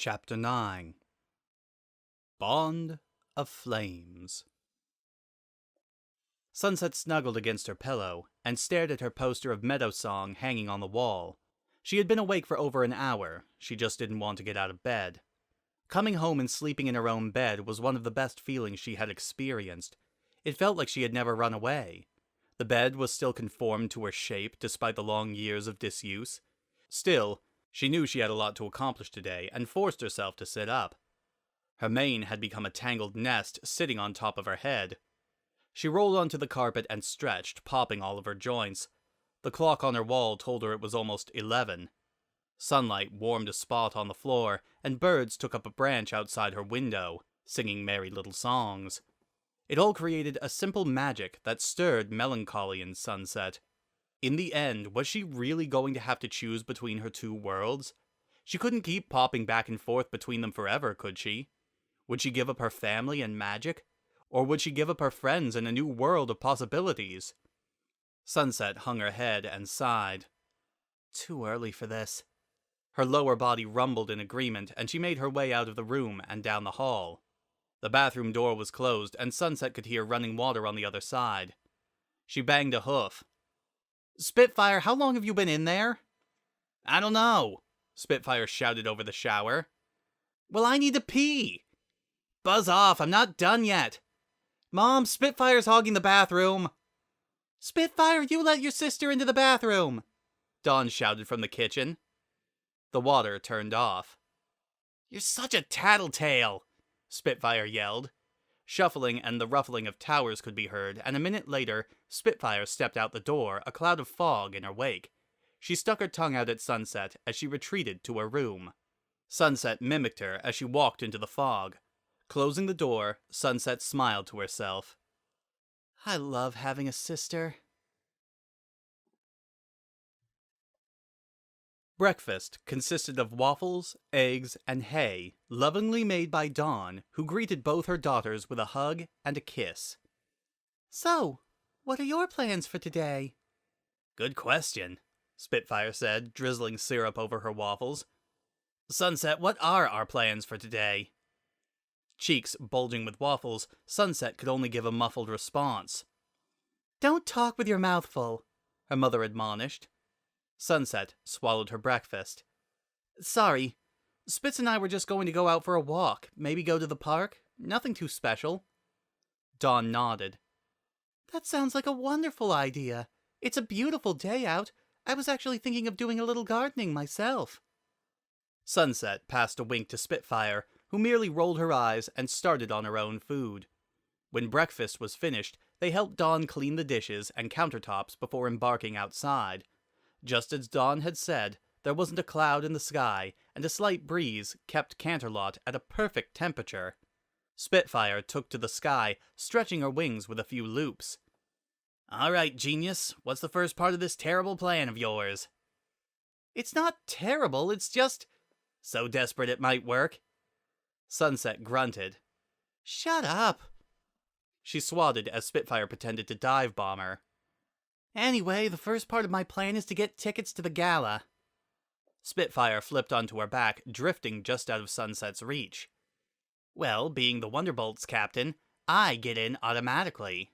Chapter 9 Bond of Flames. Sunset snuggled against her pillow and stared at her poster of Meadow Song hanging on the wall. She had been awake for over an hour. She just didn't want to get out of bed. Coming home and sleeping in her own bed was one of the best feelings she had experienced. It felt like she had never run away. The bed was still conformed to her shape despite the long years of disuse. Still, she knew she had a lot to accomplish today and forced herself to sit up. Her mane had become a tangled nest sitting on top of her head. She rolled onto the carpet and stretched, popping all of her joints. The clock on her wall told her it was almost 11. Sunlight warmed a spot on the floor, and birds took up a branch outside her window, singing merry little songs. It all created a simple magic that stirred melancholy in Sunset. In the end, was she really going to have to choose between her two worlds? She couldn't keep popping back and forth between them forever, could she? Would she give up her family and magic? Or would she give up her friends and a new world of possibilities? Sunset hung her head and sighed. Too early for this. Her lower body rumbled in agreement, and she made her way out of the room and down the hall. The bathroom door was closed, and Sunset could hear running water on the other side. She banged a hoof. "Spitfire, how long have you been in there?" "I don't know," Spitfire shouted over the shower. "Well, I need to pee." "Buzz off, I'm not done yet." "Mom, Spitfire's hogging the bathroom." "Spitfire, you let your sister into the bathroom," Dawn shouted from the kitchen. The water turned off. "You're such a tattletale," Spitfire yelled. Shuffling and the ruffling of towers could be heard, and a minute later, Spitfire stepped out the door, a cloud of fog in her wake. She stuck her tongue out at Sunset as she retreated to her room. Sunset mimicked her as she walked into the fog. Closing the door, Sunset smiled to herself. I love having a sister. Breakfast consisted of waffles, eggs, and hay, lovingly made by Dawn, who greeted both her daughters with a hug and a kiss. "So, what are your plans for today?" "Good question," Spitfire said, drizzling syrup over her waffles. "Sunset, what are our plans for today?" Cheeks bulging with waffles, Sunset could only give a muffled response. "Don't talk with your mouth full," her mother admonished. Sunset swallowed her breakfast. "Sorry. Spitz and I were just going to go out for a walk. Maybe go to the park. Nothing too special." Dawn nodded. "That sounds like a wonderful idea. It's a beautiful day out. I was actually thinking of doing a little gardening myself." Sunset passed a wink to Spitfire, who merely rolled her eyes and started on her own food. When breakfast was finished, they helped Dawn clean the dishes and countertops before embarking outside. Just as Dawn had said, there wasn't a cloud in the sky, and a slight breeze kept Canterlot at a perfect temperature. Spitfire took to the sky, stretching her wings with a few loops. "All right, genius, what's the first part of this terrible plan of yours?" "It's not terrible, it's just..." "So desperate it might work?" Sunset grunted. "Shut up." She swatted as Spitfire pretended to dive bomb her. "Anyway, the first part of my plan is to get tickets to the gala." Spitfire flipped onto her back, drifting just out of Sunset's reach. "Well, being the Wonderbolt's captain, I get in automatically."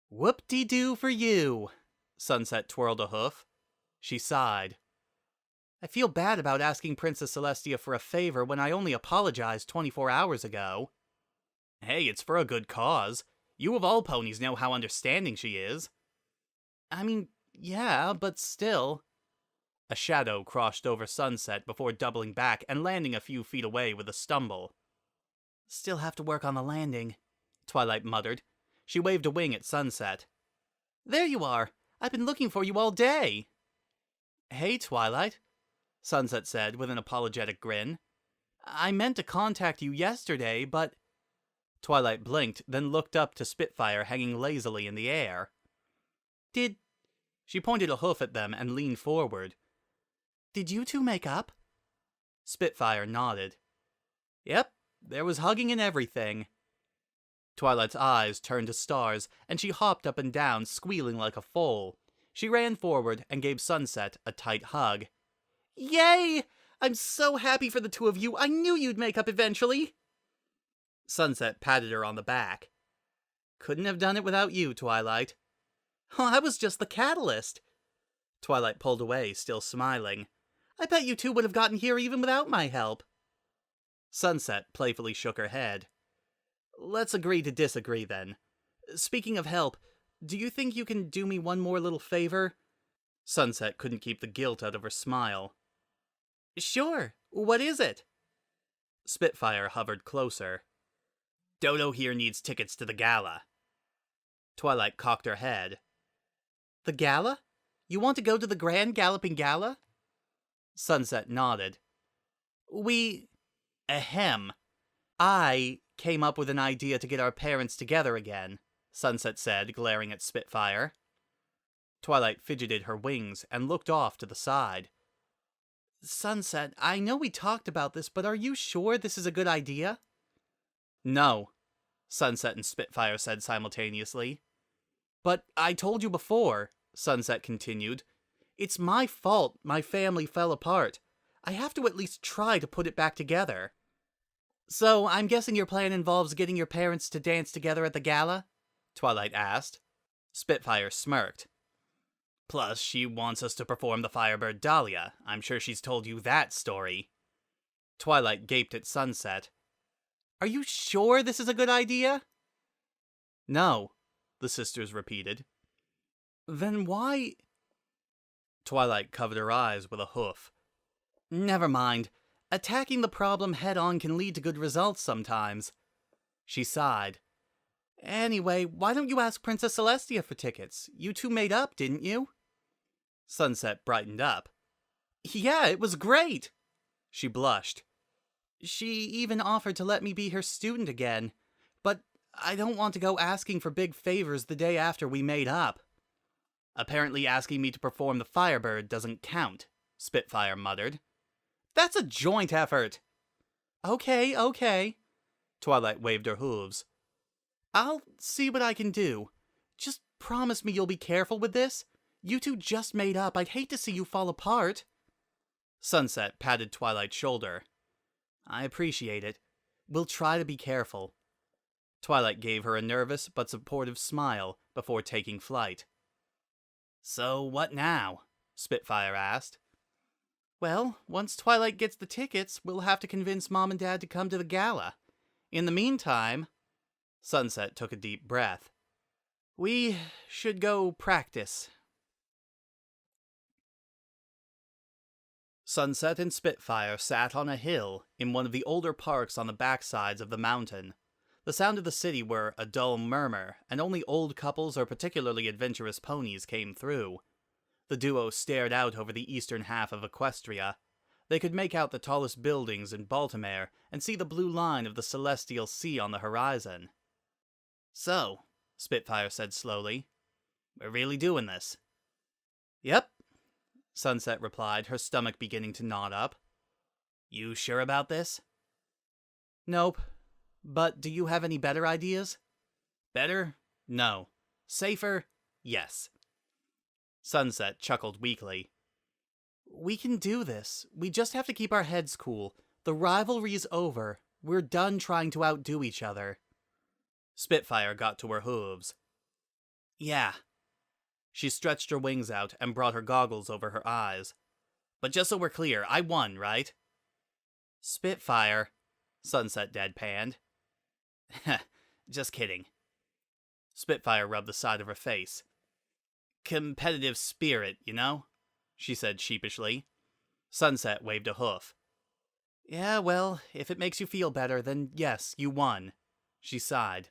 "Whoop-de-doo for you." Sunset twirled a hoof. She sighed. "I feel bad about asking Princess Celestia for a favor when I only apologized 24 hours ago." "Hey, it's for a good cause. You of all ponies know how understanding she is." "I mean, yeah, but still." A shadow crossed over Sunset before doubling back and landing a few feet away with a stumble. "Still have to work on the landing," Twilight muttered. She waved a wing at Sunset. "There you are! I've been looking for you all day!" "Hey, Twilight," Sunset said with an apologetic grin. "I meant to contact you yesterday, but..." Twilight blinked, then looked up to Spitfire hanging lazily in the air. She pointed a hoof at them and leaned forward. "Did you two make up?" Spitfire nodded. "Yep, there was hugging and everything." Twilight's eyes turned to stars, and she hopped up and down, squealing like a foal. She ran forward and gave Sunset a tight hug. "Yay! I'm so happy for the two of you. I knew you'd make up eventually. Sunset patted her on the back. Couldn't have done it without you, Twilight. Oh, I was just the catalyst. Twilight pulled away, still smiling. I bet you two would have gotten here even without my help. Sunset playfully shook her head. Let's agree to disagree, then. Speaking of help, do you think you can do me one more little favor? Sunset couldn't keep the guilt out of her smile. Sure. What is it? Spitfire hovered closer. Dodo here needs tickets to the gala. Twilight cocked her head. The gala? You want to go to the Grand Galloping Gala? Sunset nodded. Ahem. I came up with an idea to get our parents together again, Sunset said, glaring at Spitfire. Twilight fidgeted her wings and looked off to the side. Sunset, I know we talked about this, but are you sure this is a good idea? No, Sunset and Spitfire said simultaneously. But I told you before, Sunset continued. It's my fault my family fell apart. I have to at least try to put it back together. So, I'm guessing your plan involves getting your parents to dance together at the gala? Twilight asked. Spitfire smirked. Plus, she wants us to perform the Firebird Dahlia. I'm sure she's told you that story. Twilight gaped at Sunset. Are you sure this is a good idea? No, the sisters repeated. Then why... Twilight covered her eyes with a hoof. Never mind. Attacking the problem head-on can lead to good results sometimes. She sighed. Anyway, why don't you ask Princess Celestia for tickets? You two made up, didn't you? Sunset brightened up. Yeah, it was great! She blushed. She even offered to let me be her student again, but I don't want to go asking for big favors the day after we made up. Apparently asking me to perform the Firebird doesn't count, Spitfire muttered. That's a joint effort! Okay. Twilight waved her hooves. I'll see what I can do. Just promise me you'll be careful with this. You two just made up. I'd hate to see you fall apart. Sunset patted Twilight's shoulder. I appreciate it. We'll try to be careful. Twilight gave her a nervous but supportive smile before taking flight. So what now? Spitfire asked. Well, once Twilight gets the tickets, we'll have to convince Mom and Dad to come to the gala. In the meantime... Sunset took a deep breath. We should go practice. Sunset and Spitfire sat on a hill in one of the older parks on the backsides of the mountain. The sound of the city were a dull murmur, and only old couples or particularly adventurous ponies came through. The duo stared out over the eastern half of Equestria. They could make out the tallest buildings in Baltimore and see the blue line of the celestial sea on the horizon. So, Spitfire said slowly, we're really doing this. Yep, Sunset replied, her stomach beginning to knot up. You sure about this? Nope. But do you have any better ideas? Better? No. Safer? Yes. Sunset chuckled weakly. We can do this. We just have to keep our heads cool. The rivalry's over. We're done trying to outdo each other. Spitfire got to her hooves. Yeah. She stretched her wings out and brought her goggles over her eyes. But just so we're clear, I won, right? Spitfire, Sunset deadpanned. Just kidding. Spitfire rubbed the side of her face. Competitive spirit, you know? She said sheepishly. Sunset waved a hoof. Yeah, well, if it makes you feel better, then yes, you won. She sighed.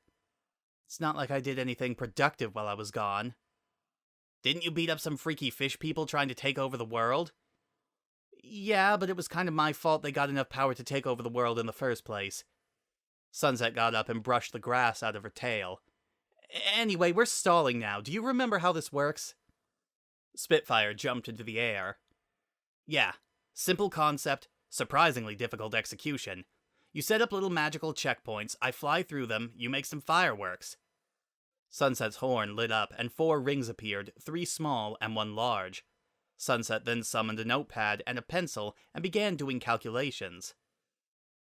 It's not like I did anything productive while I was gone. Didn't you beat up some freaky fish people trying to take over the world? Yeah, but it was kind of my fault they got enough power to take over the world in the first place. Sunset got up and brushed the grass out of her tail. Anyway, we're stalling now. Do you remember how this works? Spitfire jumped into the air. Yeah, simple concept, surprisingly difficult execution. You set up little magical checkpoints, I fly through them, you make some fireworks. Sunset's horn lit up, and 4 rings appeared, 3 small and 1 large. Sunset then summoned a notepad and a pencil and began doing calculations.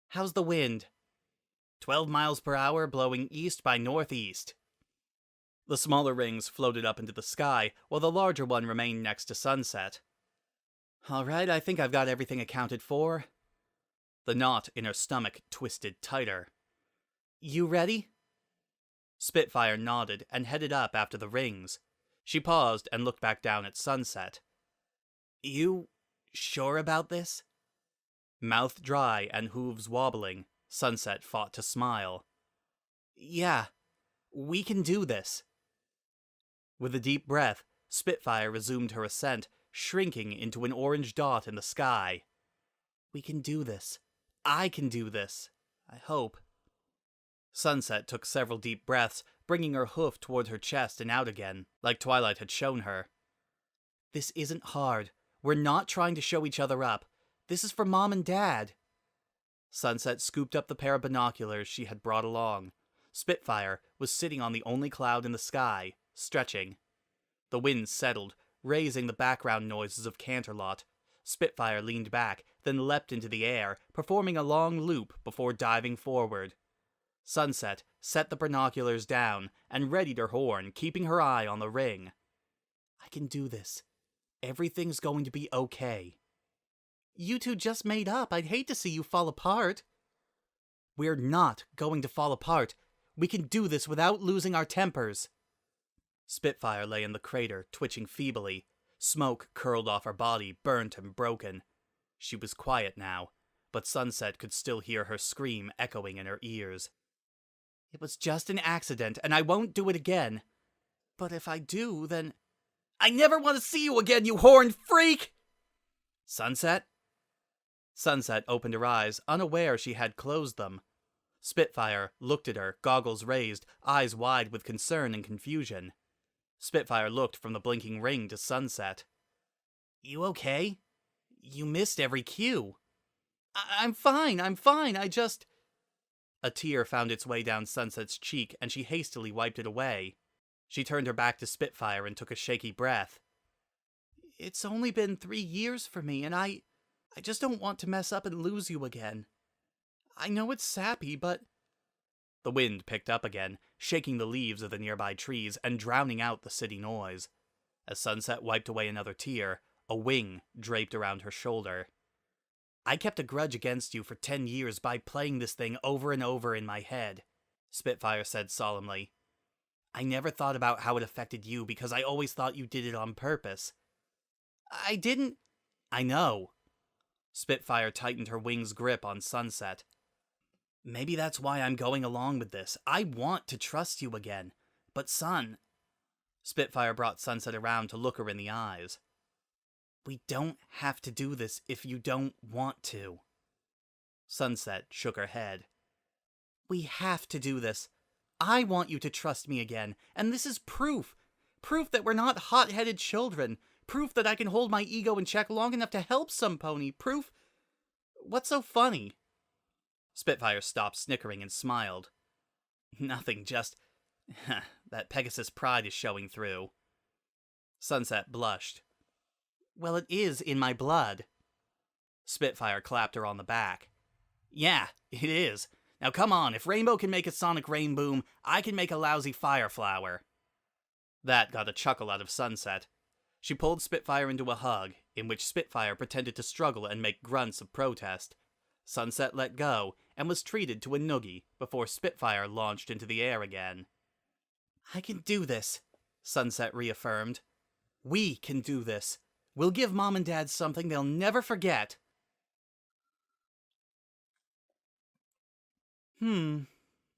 How's the wind? 12 miles per hour, blowing east by northeast. The smaller rings floated up into the sky, while the larger one remained next to Sunset. Alright, I think I've got everything accounted for. The knot in her stomach twisted tighter. You ready? Spitfire nodded and headed up after the rings. She paused and looked back down at Sunset. You sure about this? Mouth dry and hooves wobbling, Sunset fought to smile. Yeah, we can do this. With a deep breath, Spitfire resumed her ascent, shrinking into an orange dot in the sky. We can do this. I can do this. I hope. Sunset took several deep breaths, bringing her hoof toward her chest and out again, like Twilight had shown her. This isn't hard. We're not trying to show each other up. This is for Mom and Dad. Sunset scooped up the pair of binoculars she had brought along. Spitfire was sitting on the only cloud in the sky, stretching. The wind settled, raising the background noises of Canterlot. Spitfire leaned back, then leapt into the air, performing a long loop before diving forward. Sunset set the binoculars down and readied her horn, keeping her eye on the ring. I can do this. Everything's going to be okay. You two just made up. I'd hate to see you fall apart. We're not going to fall apart. We can do this without losing our tempers. Spitfire lay in the crater, twitching feebly. Smoke curled off her body, burnt and broken. She was quiet now, but Sunset could still hear her scream echoing in her ears. It was just an accident, and I won't do it again. But if I do, then... I never want to see you again, you horned freak! Sunset? Sunset opened her eyes, unaware she had closed them. Spitfire looked at her, goggles raised, eyes wide with concern and confusion. Spitfire looked from the blinking ring to Sunset. You okay? You missed every cue. I'm fine, I just... A tear found its way down Sunset's cheek, and she hastily wiped it away. She turned her back to Spitfire and took a shaky breath. It's only been 3 years for me, and I just don't want to mess up and lose you again. I know it's sappy, but... The wind picked up again, shaking the leaves of the nearby trees and drowning out the city noise. As Sunset wiped away another tear, a wing draped around her shoulder. I kept a grudge against you for 10 years by playing this thing over and over in my head, Spitfire said solemnly. I never thought about how it affected you because I always thought you did it on purpose. I didn't... I know. Spitfire tightened her wing's grip on Sunset. Maybe that's why I'm going along with this. I want to trust you again. But Sun... Spitfire brought Sunset around to look her in the eyes. We don't have to do this if you don't want to. Sunset shook her head. We have to do this. I want you to trust me again, and this is proof. Proof that we're not hot-headed children. Proof that I can hold my ego in check long enough to help some pony. Proof... What's so funny? Spitfire stopped snickering and smiled. Nothing, just... that Pegasus pride is showing through. Sunset blushed. Well, it is in my blood. Spitfire clapped her on the back. Yeah, it is. Now come on, if Rainbow can make a sonic rain boom, I can make a lousy fire flower. That got a chuckle out of Sunset. She pulled Spitfire into a hug, in which Spitfire pretended to struggle and make grunts of protest. Sunset let go, and was treated to a noogie, before Spitfire launched into the air again. I can do this, Sunset reaffirmed. We can do this. We'll give Mom and Dad something they'll never forget.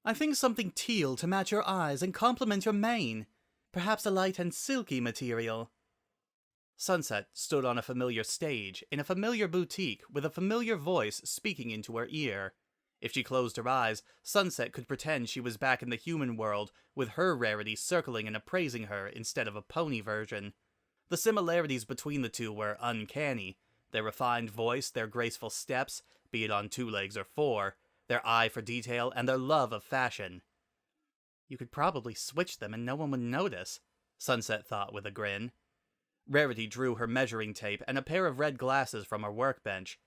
I think something teal to match your eyes and complement your mane. Perhaps a light and silky material. Sunset stood on a familiar stage, in a familiar boutique, with a familiar voice speaking into her ear. If she closed her eyes, Sunset could pretend she was back in the human world, with her rarity circling and appraising her instead of a pony version. The similarities between the two were uncanny. Their refined voice, their graceful steps, be it on 2 legs or 4, their eye for detail, and their love of fashion. You could probably switch them and no one would notice, Sunset thought with a grin. Rarity drew her measuring tape and a pair of red glasses from her workbench.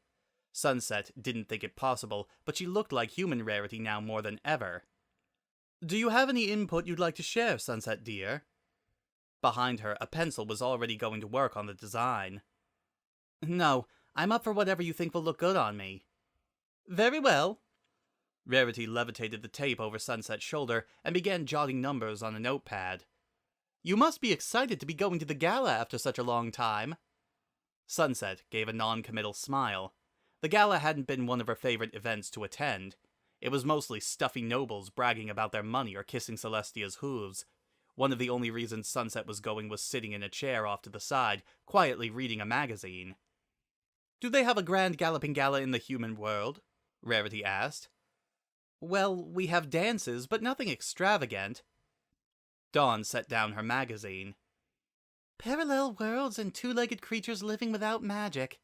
Sunset didn't think it possible, but she looked like human Rarity now more than ever. "Do you have any input you'd like to share, Sunset dear?" Behind her, a pencil was already going to work on the design. "No, I'm up for whatever you think will look good on me." "Very well." Rarity levitated the tape over Sunset's shoulder and began jotting numbers on a notepad. "You must be excited to be going to the gala after such a long time." Sunset gave a non-committal smile. The gala hadn't been one of her favorite events to attend. It was mostly stuffy nobles bragging about their money or kissing Celestia's hooves. One of the only reasons Sunset was going was sitting in a chair off to the side, quietly reading a magazine. "Do they have a grand galloping gala in the human world?" Rarity asked. "Well, we have dances, but nothing extravagant." Dawn set down her magazine. "Parallel worlds and two-legged creatures living without magic."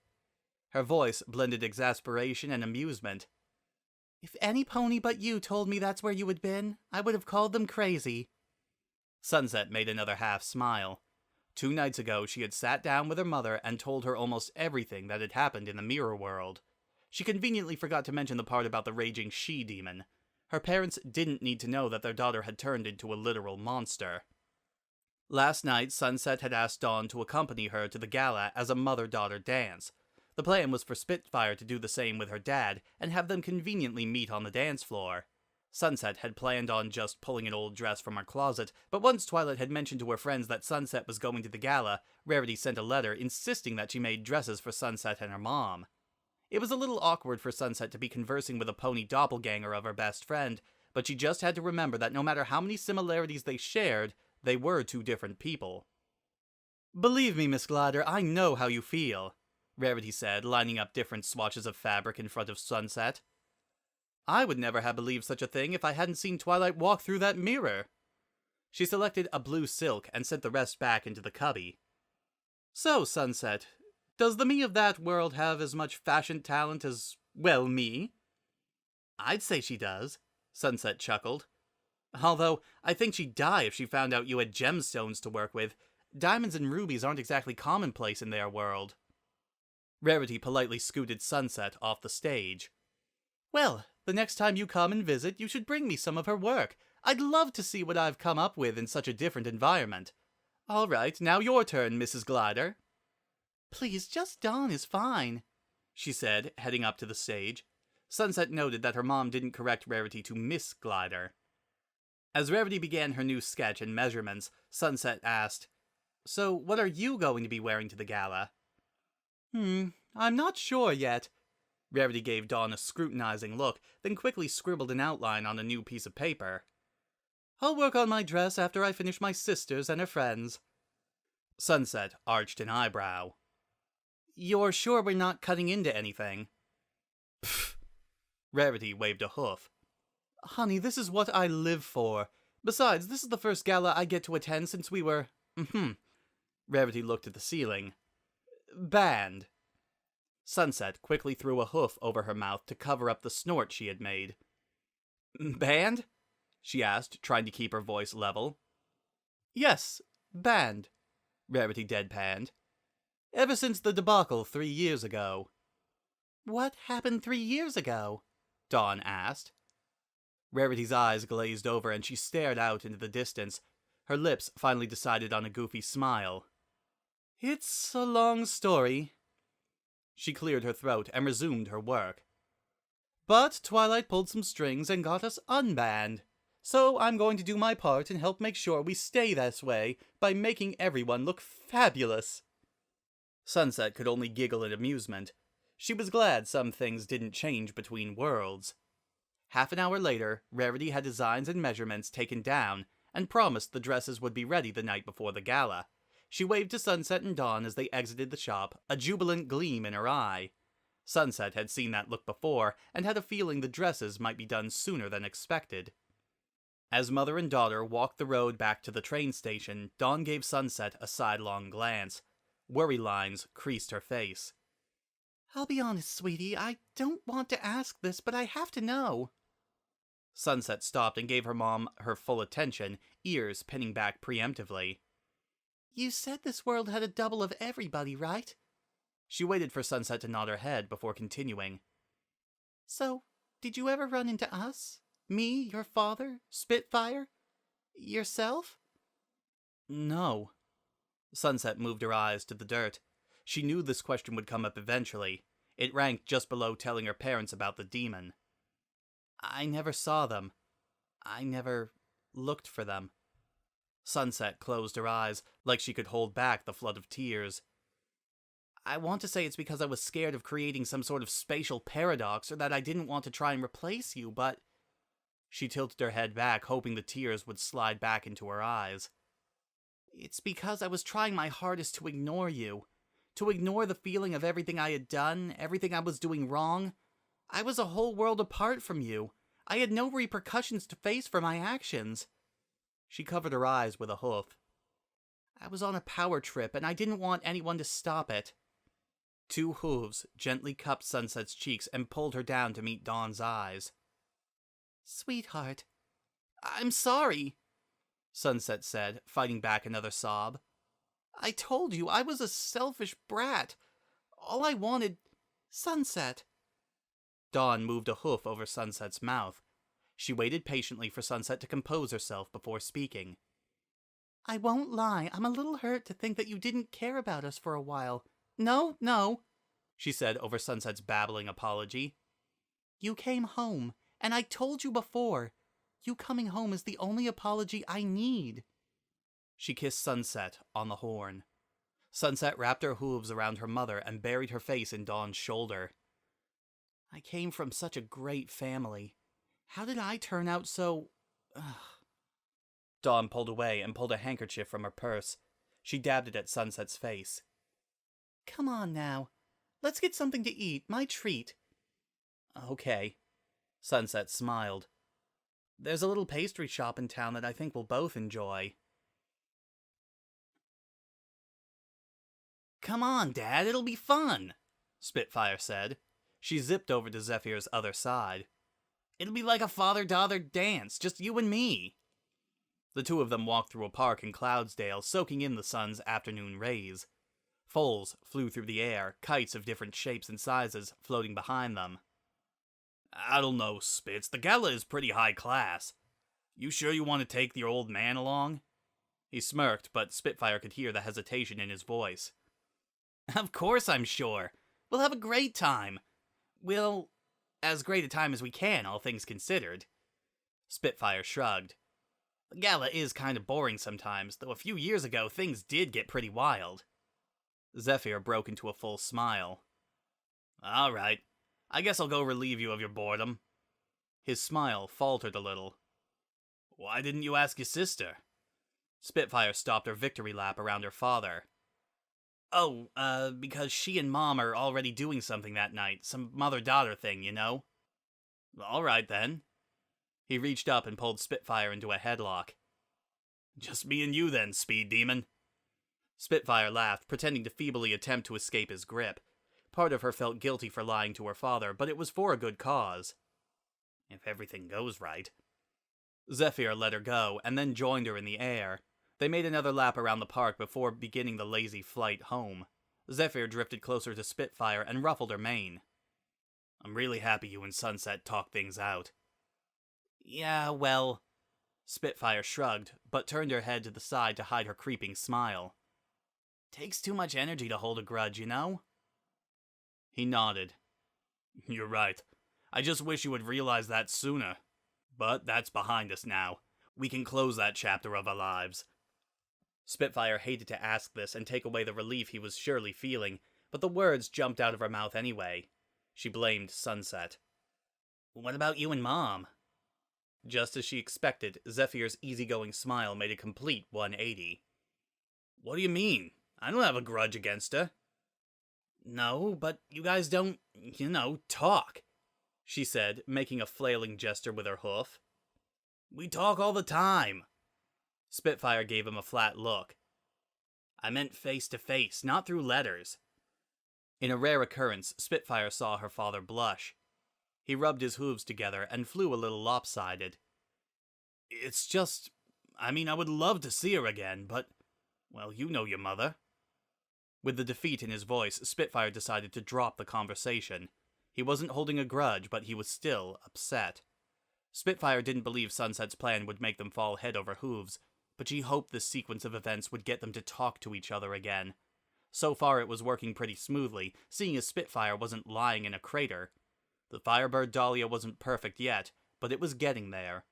Her voice blended exasperation and amusement. "If any pony but you told me that's where you had been, I would have called them crazy." Sunset made another half-smile. 2 nights ago, she had sat down with her mother and told her almost everything that had happened in the mirror world. She conveniently forgot to mention the part about the raging she-demon. Her parents didn't need to know that their daughter had turned into a literal monster. Last night, Sunset had asked Dawn to accompany her to the gala as a mother-daughter dance. The plan was for Spitfire to do the same with her dad and have them conveniently meet on the dance floor. Sunset had planned on just pulling an old dress from her closet, but once Twilight had mentioned to her friends that Sunset was going to the gala, Rarity sent a letter insisting that she made dresses for Sunset and her mom. It was a little awkward for Sunset to be conversing with a pony doppelganger of her best friend, but she just had to remember that no matter how many similarities they shared, they were 2 different people. "Believe me, Miss Glider, I know how you feel," Rarity said, lining up different swatches of fabric in front of Sunset. "I would never have believed such a thing if I hadn't seen Twilight walk through that mirror." She selected a blue silk and sent the rest back into the cubby. "So, Sunset, does the me of that world have as much fashion talent as, well, me?" "I'd say she does," Sunset chuckled. "Although, I think she'd die if she found out you had gemstones to work with. Diamonds and rubies aren't exactly commonplace in their world." Rarity politely scooted Sunset off the stage. "Well, the next time you come and visit, you should bring me some of her work. I'd love to see what I've come up with in such a different environment. All right, now your turn, Mrs. Glider." "Please, just Dawn is fine," she said, heading up to the stage. Sunset noted that her mom didn't correct Rarity to Miss Glider. As Rarity began her new sketch and measurements, Sunset asked, "So, what are you going to be wearing to the gala?" I'm not sure yet." Rarity gave Dawn a scrutinizing look, then quickly scribbled an outline on a new piece of paper. "I'll work on my dress after I finish my sisters and her friends." Sunset arched an eyebrow. "You're sure we're not cutting into anything?" "Pfft." Rarity waved a hoof. "Honey, this is what I live for. Besides, this is the first gala I get to attend since we were... Rarity looked at the ceiling. "Banned." Sunset quickly threw a hoof over her mouth to cover up the snort she had made. "Banned?" she asked, trying to keep her voice level. "Yes, banned," Rarity deadpanned. "Ever since the debacle 3 years ago." "What happened 3 years ago?" Dawn asked. Rarity's eyes glazed over and she stared out into the distance. Her lips finally decided on a goofy smile. "It's a long story." She cleared her throat and resumed her work. "But Twilight pulled some strings and got us unbanned. So I'm going to do my part and help make sure we stay this way by making everyone look fabulous." Sunset could only giggle in amusement. She was glad some things didn't change between worlds. Half an hour later, Rarity had designs and measurements taken down and promised the dresses would be ready the night before the gala. She waved to Sunset and Dawn as they exited the shop, a jubilant gleam in her eye. Sunset had seen that look before, and had a feeling the dresses might be done sooner than expected. As mother and daughter walked the road back to the train station, Dawn gave Sunset a sidelong glance. Worry lines creased her face. "I'll be honest, sweetie, I don't want to ask this, but I have to know." Sunset stopped and gave her mom her full attention, ears pinning back preemptively. You said this world had a double of everybody, right? She waited for Sunset to nod her head before continuing. So, did you ever run into us? Me, your father, Spitfire? Yourself? No. Sunset moved her eyes to the dirt. She knew this question would come up eventually. It ranked just below telling her parents about the demon. I never saw them. I never looked for them. Sunset closed her eyes, like she could hold back the flood of tears. I want to say it's because I was scared of creating some sort of spatial paradox, or that I didn't want to try and replace you, but... She tilted her head back, hoping the tears would slide back into her eyes. It's because I was trying my hardest to ignore you. To ignore the feeling of everything I had done, everything I was doing wrong. I was a whole world apart from you. I had no repercussions to face for my actions. She covered her eyes with a hoof. I was on a power trip, and I didn't want anyone to stop it. Two hooves gently cupped Sunset's cheeks and pulled her down to meet Dawn's eyes. Sweetheart, I'm sorry, Sunset said, fighting back another sob. I told you I was a selfish brat. All I wanted... Sunset. Dawn moved a hoof over Sunset's mouth. She waited patiently for Sunset to compose herself before speaking. I won't lie, I'm a little hurt to think that you didn't care about us for a while. No, she said over Sunset's babbling apology. You came home, and I told you before. You coming home is the only apology I need. She kissed Sunset on the horn. Sunset wrapped her hooves around her mother and buried her face in Dawn's shoulder. I came from such a great family. How did I turn out so... Ugh. Dawn pulled away and pulled a handkerchief from her purse. She dabbed it at Sunset's face. Come on now. Let's get something to eat, my treat. Okay. Sunset smiled. There's a little pastry shop in town that I think we'll both enjoy. Come on, Dad, it'll be fun, Spitfire said. She zipped over to Zephyr's other side. It'll be like a father-daughter dance, just you and me. The two of them walked through a park in Cloudsdale, soaking in the sun's afternoon rays. Foals flew through the air, kites of different shapes and sizes floating behind them. I don't know, Spitz. The gala is pretty high class. You sure you want to take your old man along? He smirked, but Spitfire could hear the hesitation in his voice. Of course I'm sure. We'll have a great time. We'll... as great a time as we can, all things considered. Spitfire shrugged. The gala is kind of boring sometimes, though a few years ago things did get pretty wild. Zephyr broke into a full smile. All right. I guess I'll go relieve you of your boredom. His smile faltered a little. Why didn't you ask your sister? Spitfire stopped her victory lap around her father. Oh, because she and Mom are already doing something that night. Some mother-daughter thing, you know? All right, then. He reached up and pulled Spitfire into a headlock. Just me and you then, Speed Demon. Spitfire laughed, pretending to feebly attempt to escape his grip. Part of her felt guilty for lying to her father, but it was for a good cause. If everything goes right. Zephyr let her go, and then joined her in the air. They made another lap around the park before beginning the lazy flight home. Zephyr drifted closer to Spitfire and ruffled her mane. I'm really happy you and Sunset talked things out. Yeah, well... Spitfire shrugged, but turned her head to the side to hide her creeping smile. Takes too much energy to hold a grudge, you know? He nodded. You're right. I just wish you would realize that sooner. But that's behind us now. We can close that chapter of our lives. Spitfire hated to ask this and take away the relief he was surely feeling, but the words jumped out of her mouth anyway. She blamed Sunset. What about you and Mom? Just as she expected, Zephyr's easygoing smile made a complete 180. What do you mean? I don't have a grudge against her. No, but you guys don't, talk, she said, making a flailing gesture with her hoof. We talk all the time. Spitfire gave him a flat look. I meant face to face, not through letters. In a rare occurrence, Spitfire saw her father blush. He rubbed his hooves together and flew a little lopsided. It's just... I would love to see her again, but Well, you know your mother. With the defeat in his voice, Spitfire decided to drop the conversation. He wasn't holding a grudge, but he was still upset. Spitfire didn't believe Sunset's plan would make them fall head over hooves, but she hoped this sequence of events would get them to talk to each other again. So far it was working pretty smoothly, seeing as Spitfire wasn't lying in a crater. The Firebird Dahlia wasn't perfect yet, but it was getting there.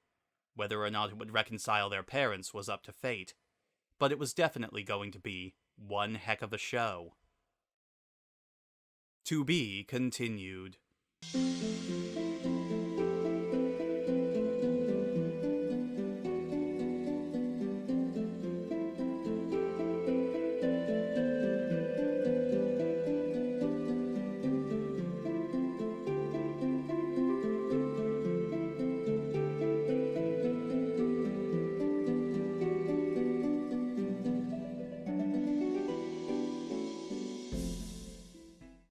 Whether or not it would reconcile their parents was up to fate. But it was definitely going to be one heck of a show. To be continued.